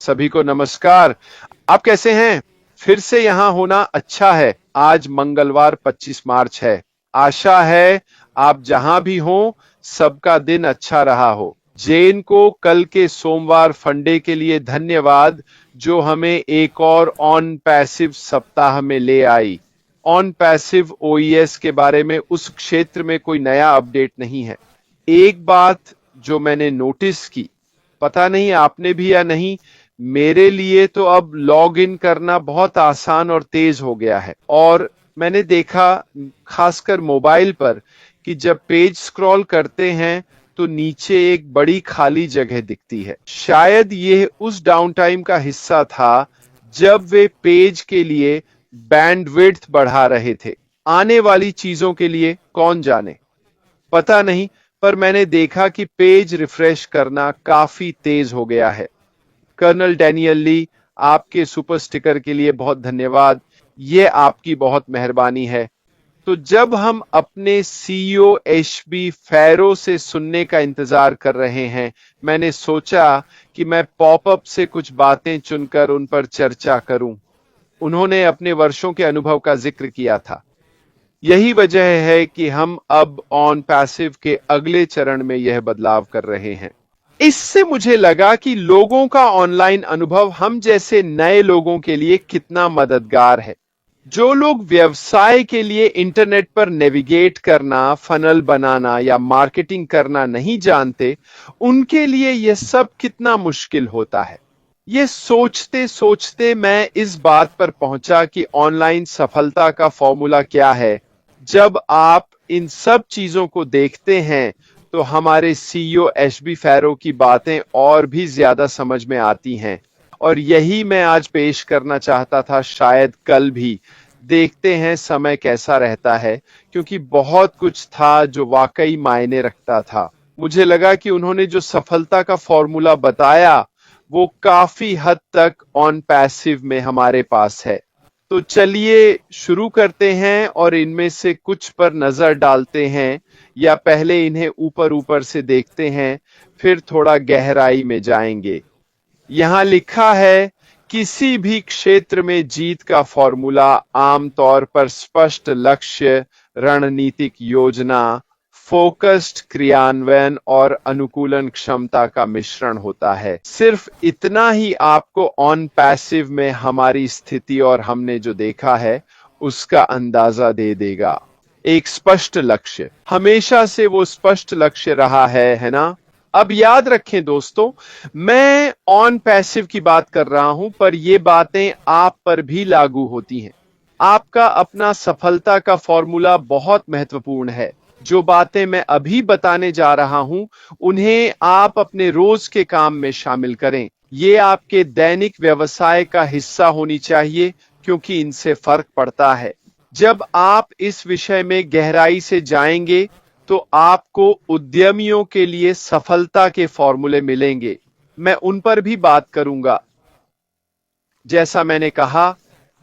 सभी को नमस्कार। आप कैसे हैं? फिर से यहाँ होना अच्छा है। आज मंगलवार 25 मार्च है। आशा है आप जहां भी हो सबका दिन अच्छा रहा हो। जैन को कल के सोमवार फंडे के लिए धन्यवाद जो हमें एक और ऑन पैसिव सप्ताह में ले आई। ऑन पैसिव ओईएस के बारे में उस क्षेत्र में कोई नया अपडेट नहीं है। एक बात जो मैंने नोटिस की, पता नहीं आपने भी या नहीं, मेरे लिए तो अब लॉग इन करना बहुत आसान और तेज हो गया है। और मैंने देखा खासकर मोबाइल पर कि जब पेज स्क्रॉल करते हैं तो नीचे एक बड़ी खाली जगह दिखती है। शायद ये उस डाउन टाइम का हिस्सा था जब वे पेज के लिए बैंडविड्थ बढ़ा रहे थे। आने वाली चीजों के लिए कौन जाने, पता नहीं, पर मैंने देखा कि पेज रिफ्रेश करना काफी तेज हो गया है। कर्नल डैनियल ली, आपके सुपर स्टिकर के लिए बहुत धन्यवाद। ये आपकी बहुत मेहरबानी है। तो जब हम अपने सीईओ एशबी फैरो से सुनने का इंतजार कर रहे हैं, मैंने सोचा कि मैं पॉपअप से कुछ बातें चुनकर उन पर चर्चा करूं। उन्होंने अपने वर्षों के अनुभव का जिक्र किया था। यही वजह है कि हम अब ऑन पैसिव के अगले चरण में यह बदलाव कर रहे हैं। इससे मुझे लगा कि लोगों का ऑनलाइन अनुभव हम जैसे नए लोगों के लिए कितना मददगार है। जो लोग व्यवसाय के लिए इंटरनेट पर नेविगेट करना, फनल बनाना या मार्केटिंग करना नहीं जानते, उनके लिए यह सब कितना मुश्किल होता है। ये सोचते सोचते मैं इस बात पर पहुंचा कि ऑनलाइन सफलता का फॉर्मूला क्या है। जब आप इन सब चीजों को देखते हैं तो हमारे सीईओ एशबी फैरो की बातें और भी ज्यादा समझ में आती हैं, और यही मैं आज पेश करना चाहता था, शायद कल भी। देखते हैं समय कैसा रहता है, क्योंकि बहुत कुछ था जो वाकई मायने रखता था। मुझे लगा कि उन्होंने जो सफलता का फॉर्मूला बताया वो काफी हद तक ऑन पैसिव में हमारे पास है। तो चलिए शुरू करते हैं और इनमें से कुछ पर नजर डालते हैं, या पहले इन्हें ऊपर ऊपर से देखते हैं फिर थोड़ा गहराई में जाएंगे। यहां लिखा है, किसी भी क्षेत्र में जीत का फॉर्मूला आमतौर पर स्पष्ट लक्ष्य, रणनीतिक योजना, फोकस्ड क्रियान्वयन और अनुकूलन क्षमता का मिश्रण होता है। सिर्फ इतना ही आपको ऑन पैसिव में हमारी स्थिति और हमने जो देखा है उसका अंदाजा दे देगा। एक स्पष्ट लक्ष्य, हमेशा से वो स्पष्ट लक्ष्य रहा है ना? अब याद रखें दोस्तों, मैं ऑन पैसिव की बात कर रहा हूं, पर ये बातें आप पर भी लागू होती हैं। आपका अपना सफलता का फॉर्मूला बहुत महत्वपूर्ण है। जो बातें मैं अभी बताने जा रहा हूं, उन्हें आप अपने रोज के काम में शामिल करें। ये आपके दैनिक व्यवसाय का हिस्सा होनी चाहिए, क्योंकि इनसे फर्क पड़ता है। जब आप इस विषय में गहराई से जाएंगे तो आपको उद्यमियों के लिए सफलता के फॉर्मूले मिलेंगे। मैं उन पर भी बात करूंगा। जैसा मैंने कहा,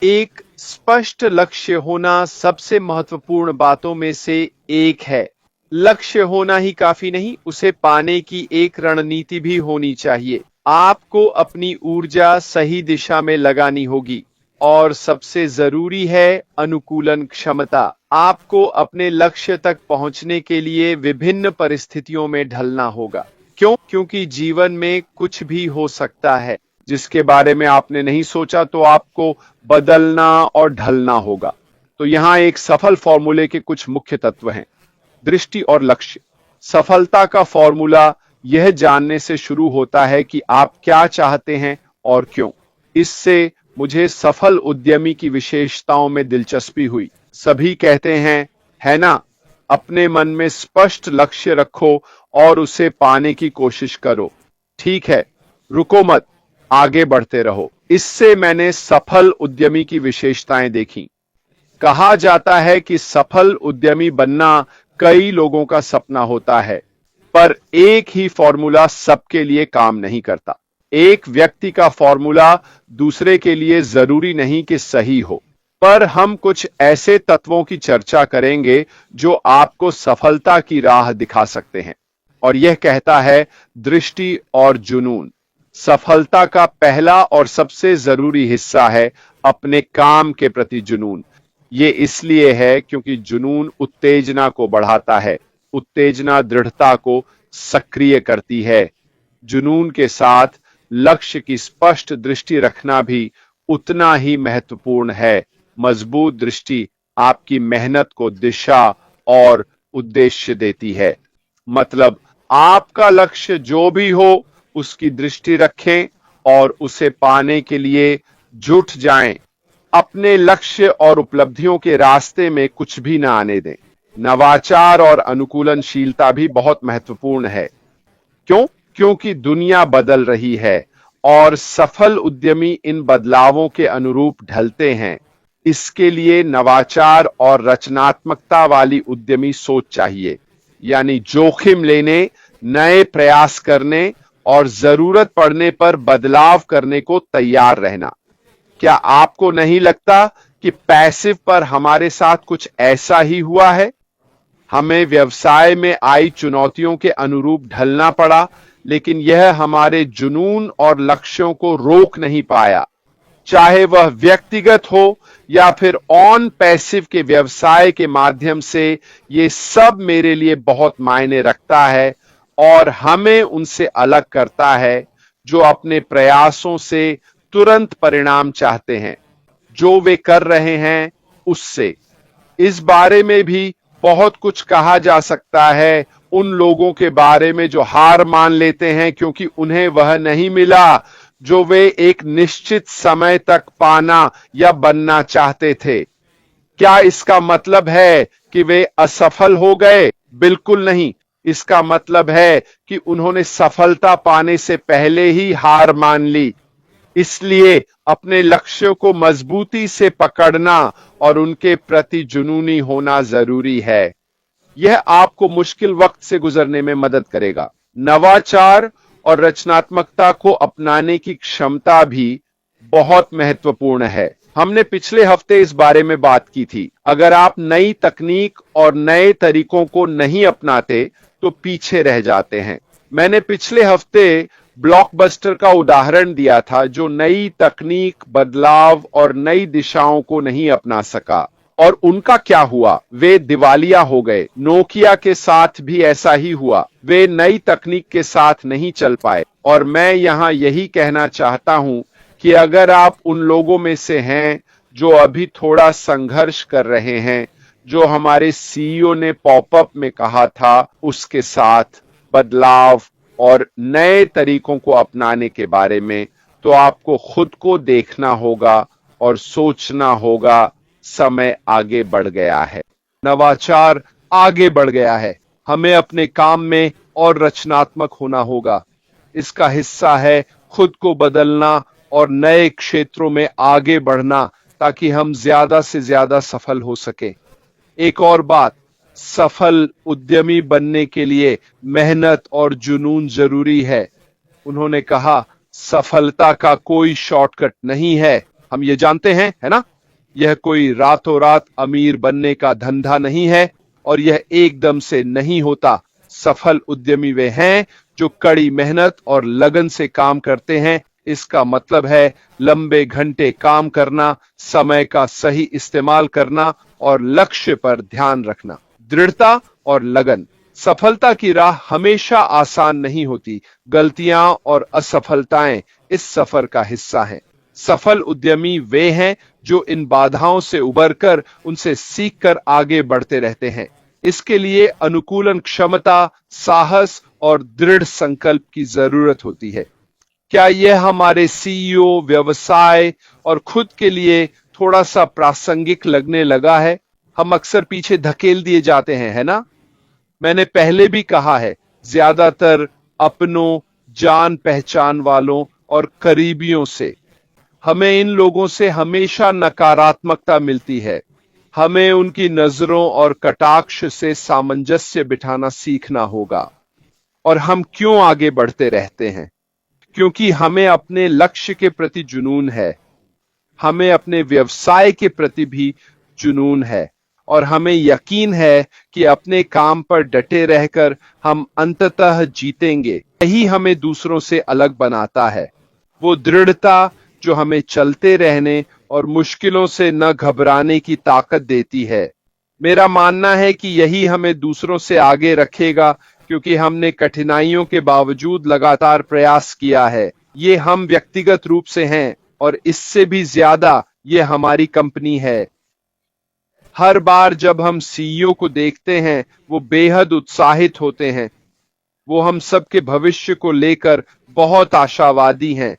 एक स्पष्ट लक्ष्य होना सबसे महत्वपूर्ण बातों में से एक है। लक्ष्य होना ही काफी नहीं, उसे पाने की एक रणनीति भी होनी चाहिए। आपको अपनी ऊर्जा सही दिशा में लगानी होगी, और सबसे जरूरी है अनुकूलन क्षमता। आपको अपने लक्ष्य तक पहुंचने के लिए विभिन्न परिस्थितियों में ढलना होगा। क्यों? क्योंकि जीवन में कुछ भी हो सकता है जिसके बारे में आपने नहीं सोचा, तो आपको बदलना और ढलना होगा। तो यहां एक सफल फॉर्मूले के कुछ मुख्य तत्व हैं। दृष्टि और लक्ष्य। सफलता का फॉर्मूला यह जानने से शुरू होता है कि आप क्या चाहते हैं और क्यों। इससे मुझे सफल उद्यमी की विशेषताओं में दिलचस्पी हुई। सभी कहते हैं, है ना, अपने मन में स्पष्ट लक्ष्य रखो और उसे पाने की कोशिश करो। ठीक है, रुको मत, आगे बढ़ते रहो। इससे मैंने सफल उद्यमी की विशेषताएं देखी। कहा जाता है कि सफल उद्यमी बनना कई लोगों का सपना होता है, पर एक ही फॉर्मूला सबके लिए काम नहीं करता। एक व्यक्ति का फॉर्मूला दूसरे के लिए जरूरी नहीं कि सही हो। पर हम कुछ ऐसे तत्वों की चर्चा करेंगे जो आपको सफलता की राह दिखा सकते हैं। और यह कहता है, दृष्टि और जुनून। सफलता का पहला और सबसे जरूरी हिस्सा है अपने काम के प्रति जुनून। ये इसलिए है क्योंकि जुनून उत्तेजना को बढ़ाता है, उत्तेजना दृढ़ता को सक्रिय करती है। जुनून के साथ लक्ष्य की स्पष्ट दृष्टि रखना भी उतना ही महत्वपूर्ण है। मजबूत दृष्टि आपकी मेहनत को दिशा और उद्देश्य देती है। मतलब आपका लक्ष्य जो भी हो उसकी दृष्टि रखें और उसे पाने के लिए जुट जाएं। अपने लक्ष्य और उपलब्धियों के रास्ते में कुछ भी ना आने दें। नवाचार और अनुकूलनशीलता भी बहुत महत्वपूर्ण है। क्यों? क्योंकि दुनिया बदल रही है और सफल उद्यमी इन बदलावों के अनुरूप ढलते हैं। इसके लिए नवाचार और रचनात्मकता वाली उद्यमी सोच चाहिए, यानी जोखिम लेने, नए प्रयास करने और जरूरत पड़ने पर बदलाव करने को तैयार रहना। क्या आपको नहीं लगता कि पैसिव पर हमारे साथ कुछ ऐसा ही हुआ है? हमें व्यवसाय में आई चुनौतियों के अनुरूप ढलना पड़ा, लेकिन यह हमारे जुनून और लक्ष्यों को रोक नहीं पाया। चाहे वह व्यक्तिगत हो या फिर ऑन पैसिव के व्यवसाय के माध्यम से, ये सब मेरे लिए बहुत मायने रखता है और हमें उनसे अलग करता है जो अपने प्रयासों से तुरंत परिणाम चाहते हैं, जो वे कर रहे हैं उससे। इस बारे में भी बहुत कुछ कहा जा सकता है उन लोगों के बारे में जो हार मान लेते हैं क्योंकि उन्हें वह नहीं मिला जो वे एक निश्चित समय तक पाना या बनना चाहते थे। क्या इसका मतलब है कि वे असफल हो गए? बिल्कुल नहीं। इसका मतलब है कि उन्होंने सफलता पाने से पहले ही हार मान ली। इसलिए अपने लक्ष्यों को मजबूती से पकड़ना और उनके प्रति जुनूनी होना जरूरी है। यह आपको मुश्किल वक्त से गुजरने में मदद करेगा। नवाचार और रचनात्मकता को अपनाने की क्षमता भी बहुत महत्वपूर्ण है। हमने पिछले हफ्ते इस बारे में बात की थी। अगर आप नई तकनीक और नए तरीकों को नहीं अपनाते तो पीछे रह जाते हैं। मैंने पिछले हफ्ते ब्लॉकबस्टर का उदाहरण दिया था जो नई तकनीक, बदलाव और नई दिशाओं को नहीं अपना सका। और उनका क्या हुआ? वे दिवालिया हो गए। नोकिया के साथ भी ऐसा ही हुआ। वे नई तकनीक के साथ नहीं चल पाए। और मैं यहां यही कहना चाहता हूं कि अगर आप उन लोगों में से हैं जो अभी थोड़ा संघर्ष कर रहे हैं, जो हमारे सीईओ ने पॉपअप में कहा था, उसके साथ बदलाव और नए तरीकों को अपनाने के बारे में, तो आपको खुद को देखना होगा और सोचना होगा, समय आगे बढ़ गया है, नवाचार आगे बढ़ गया है। हमें अपने काम में और रचनात्मक होना होगा। इसका हिस्सा है खुद को बदलना और नए क्षेत्रों में आगे बढ़ना ताकि हम ज्यादा से ज्यादा सफल हो सके। एक और बात, सफल उद्यमी बनने के लिए मेहनत और जुनून जरूरी है। उन्होंने कहा, सफलता का कोई शॉर्टकट नहीं है। हम ये जानते हैं, है ना? यह कोई रातों रात अमीर बनने का धंधा नहीं है और यह एकदम से नहीं होता। सफल उद्यमी वे हैं जो कड़ी मेहनत और लगन से काम करते हैं। इसका मतलब है लंबे घंटे काम करना, समय का सही इस्तेमाल करना और लक्ष्य पर ध्यान रखना। दृढ़ता और लगन। सफलता की राह हमेशा आसान नहीं होती। गलतियां और असफलताएं इस सफर का हिस्सा हैं। सफल उद्यमी वे हैं जो इन बाधाओं से उबरकर, उनसे सीखकर आगे बढ़ते रहते हैं। इसके लिए अनुकूलन क्षमता, साहस और दृढ़ संकल्प की जरूरत होती है। क्या यह हमारे सीईओ, व्यवसाय और खुद के लिए थोड़ा सा प्रासंगिक लगने लगा है? हम अक्सर पीछे धकेल दिए जाते हैं, है ना? मैंने पहले भी कहा है, ज्यादातर अपनों, जान पहचान वालों और करीबियों से। हमें इन लोगों से हमेशा नकारात्मकता मिलती है। हमें उनकी नजरों और कटाक्ष से सामंजस्य बिठाना सीखना होगा। और हम क्यों आगे बढ़ते रहते हैं? क्योंकि हमें अपने लक्ष्य के प्रति जुनून है। हमें अपने व्यवसाय के प्रति भी जुनून है और हमें यकीन है कि अपने काम पर डटे रहकर हम अंततः जीतेंगे। यही हमें दूसरों से अलग बनाता है, वो दृढ़ता जो हमें चलते रहने और मुश्किलों से न घबराने की ताकत देती है। मेरा मानना है कि यही हमें दूसरों से आगे रखेगा, क्योंकि हमने कठिनाइयों के बावजूद लगातार प्रयास किया है। ये हम व्यक्तिगत रूप से हैं और इससे भी ज्यादा ये हमारी कंपनी है। हर बार जब हम सीईओ को देखते हैं, वो बेहद उत्साहित होते हैं। वो हम सबके भविष्य को लेकर बहुत आशावादी हैं।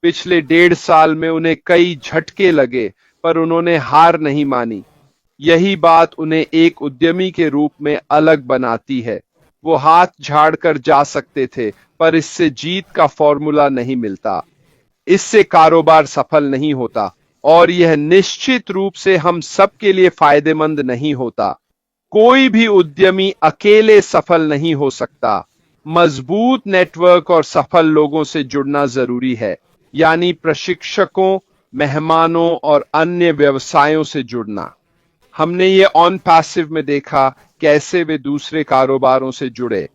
पिछले 1.5 साल में उन्हें कई झटके लगे, पर उन्होंने हार नहीं मानी। यही बात उन्हें एक उद्यमी के रूप में अलग बनाती है। वो हाथ झाड़कर जा सकते थे, पर इससे जीत का फॉर्मूला नहीं मिलता। इससे कारोबार सफल नहीं होता और यह निश्चित रूप से हम सबके लिए फायदेमंद नहीं होता। कोई भी उद्यमी अकेले सफल नहीं हो सकता। मजबूत नेटवर्क और सफल लोगों से जुड़ना जरूरी है, यानी प्रशिक्षकों, मेहमानों और अन्य व्यवसायों से जुड़ना। हमने ये ऑन पैसिव में देखा कैसे वे दूसरे कारोबारों से जुड़े,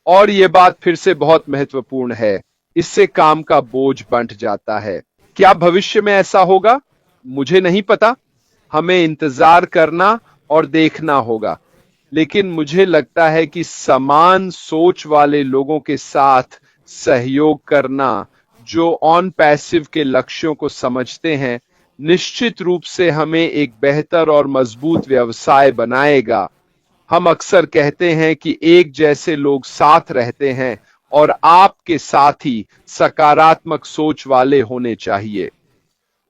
और ये बात फिर से बहुत महत्वपूर्ण है। इससे काम का बोझ बंट जाता है। क्या भविष्य में ऐसा होगा? मुझे नहीं पता। हमें इंतजार करना और देखना होगा। लेकिन मुझे लगता है कि समान सोच वाले लोगों के साथ सहयोग करना, जो ऑन पैसिव के लक्ष्यों को समझते हैं, निश्चित रूप से हमें एक बेहतर और मजबूत व्यवसाय बनाएगा। हम अक्सर कहते हैं कि एक जैसे लोग साथ रहते हैं और आपके साथी सकारात्मक सोच वाले होने चाहिए।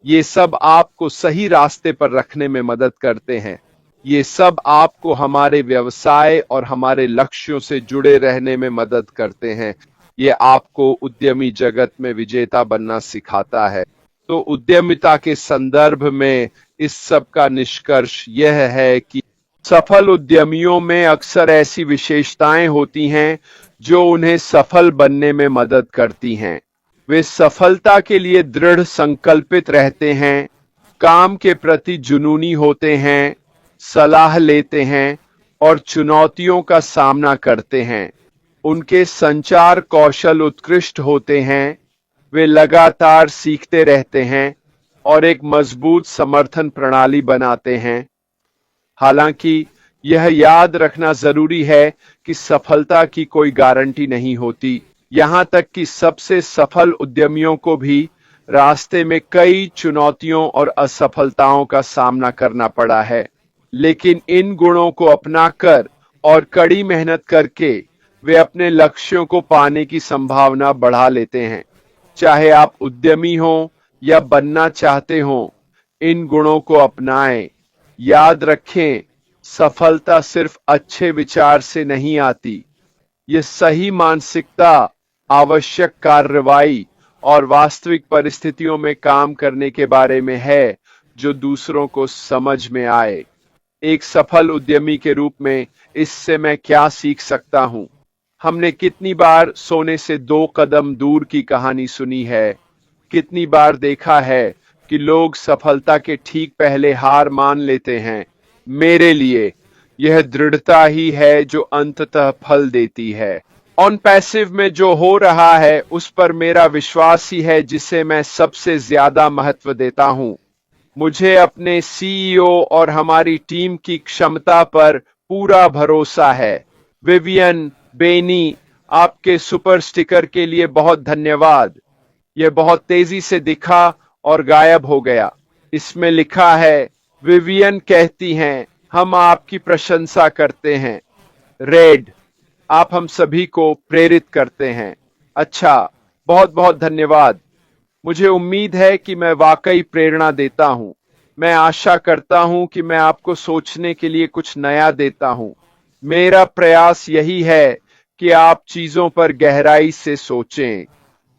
ये सब आपको सही रास्ते पर रखने में मदद करते हैं। ये सब आपको हमारे व्यवसाय और हमारे लक्ष्यों से जुड़े रहने में मदद करते हैं। ये आपको उद्यमी जगत में विजेता बनना सिखाता है। तो उद्यमिता के संदर्भ में इस सब का निष्कर्ष यह है कि सफल उद्यमियों में अक्सर ऐसी विशेषताएं होती हैं जो उन्हें सफल बनने में मदद करती हैं। वे सफलता के लिए दृढ़ संकल्पित रहते हैं, काम के प्रति जुनूनी होते हैं, सलाह लेते हैं और चुनौतियों का सामना करते हैं। उनके संचार कौशल उत्कृष्ट होते हैं, वे लगातार सीखते रहते हैं और एक मजबूत समर्थन प्रणाली बनाते हैं। हालांकि यह याद रखना जरूरी है कि सफलता की कोई गारंटी नहीं होती। यहां तक कि सबसे सफल उद्यमियों को भी रास्ते में कई चुनौतियों और असफलताओं का सामना करना पड़ा है। लेकिन इन गुणों को अपनाकर और कड़ी मेहनत करके वे अपने लक्ष्यों को पाने की संभावना बढ़ा लेते हैं। चाहे आप उद्यमी हो या बनना चाहते हो, इन गुणों को अपनाएं। याद रखें, सफलता सिर्फ अच्छे विचार से नहीं आती। ये सही मानसिकता, आवश्यक कार्रवाई और वास्तविक परिस्थितियों में काम करने के बारे में है, जो दूसरों को समझ में आए। एक सफल उद्यमी के रूप में इससे मैं क्या सीख सकता हूं? हमने कितनी बार सोने से 2 कदम दूर की कहानी सुनी है। कितनी बार देखा है कि लोग सफलता के ठीक पहले हार मान लेते हैं। मेरे लिए यह दृढ़ता ही है जो अंततः फल देती है। ऑन पैसिव में जो हो रहा है उस पर मेरा विश्वास ही है जिसे मैं सबसे ज्यादा महत्व देता हूं। मुझे अपने सीईओ और हमारी टीम की क्षमता पर पूरा भरोसा है। विवियन, बेनी, आपके सुपर स्टिकर के लिए बहुत धन्यवाद। यह बहुत तेजी से दिखा और गायब हो गया। इसमें लिखा है, विवियन कहती हैं, हम आपकी प्रशंसा करते हैं। रेड, आप हम सभी को प्रेरित करते हैं। अच्छा, बहुत बहुत धन्यवाद। मुझे उम्मीद है कि मैं वाकई प्रेरणा देता हूं। मैं आशा करता हूं कि मैं आपको सोचने के लिए कुछ नया देता हूं। मेरा प्रयास यही है कि आप चीजों पर गहराई से सोचें।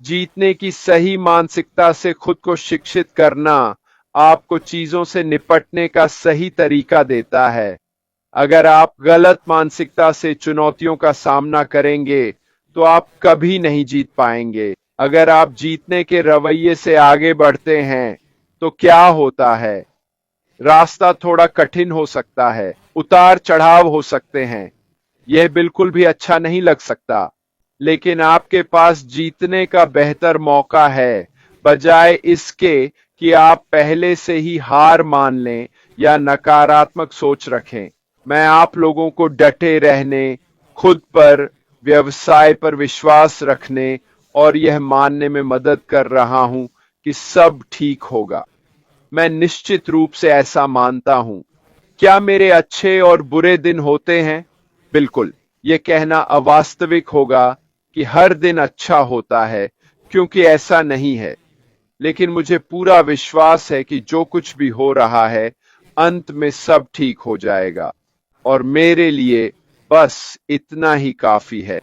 जीतने की सही मानसिकता से खुद को शिक्षित करना आपको चीजों से निपटने का सही तरीका देता है। अगर आप गलत मानसिकता से चुनौतियों का सामना करेंगे तो आप कभी नहीं जीत पाएंगे। अगर आप जीतने के रवैये से आगे बढ़ते हैं तो क्या होता है? रास्ता थोड़ा कठिन हो सकता है, उतार चढ़ाव हो सकते हैं, यह बिल्कुल भी अच्छा नहीं लग सकता, लेकिन आपके पास जीतने का बेहतर मौका है, बजाय इसके कि आप पहले से ही हार मान लें या नकारात्मक सोच रखें। मैं आप लोगों को डटे रहने, खुद पर, व्यवसाय पर विश्वास रखने और यह मानने में मदद कर रहा हूं कि सब ठीक होगा। मैं निश्चित रूप से ऐसा मानता हूं। क्या मेरे अच्छे और बुरे दिन होते हैं? बिल्कुल। यह कहना अवास्तविक होगा कि हर दिन अच्छा होता है, क्योंकि ऐसा नहीं है। लेकिन मुझे पूरा विश्वास है कि जो कुछ भी हो रहा है, अंत में सब ठीक हो जाएगा और मेरे लिए बस इतना ही काफी है।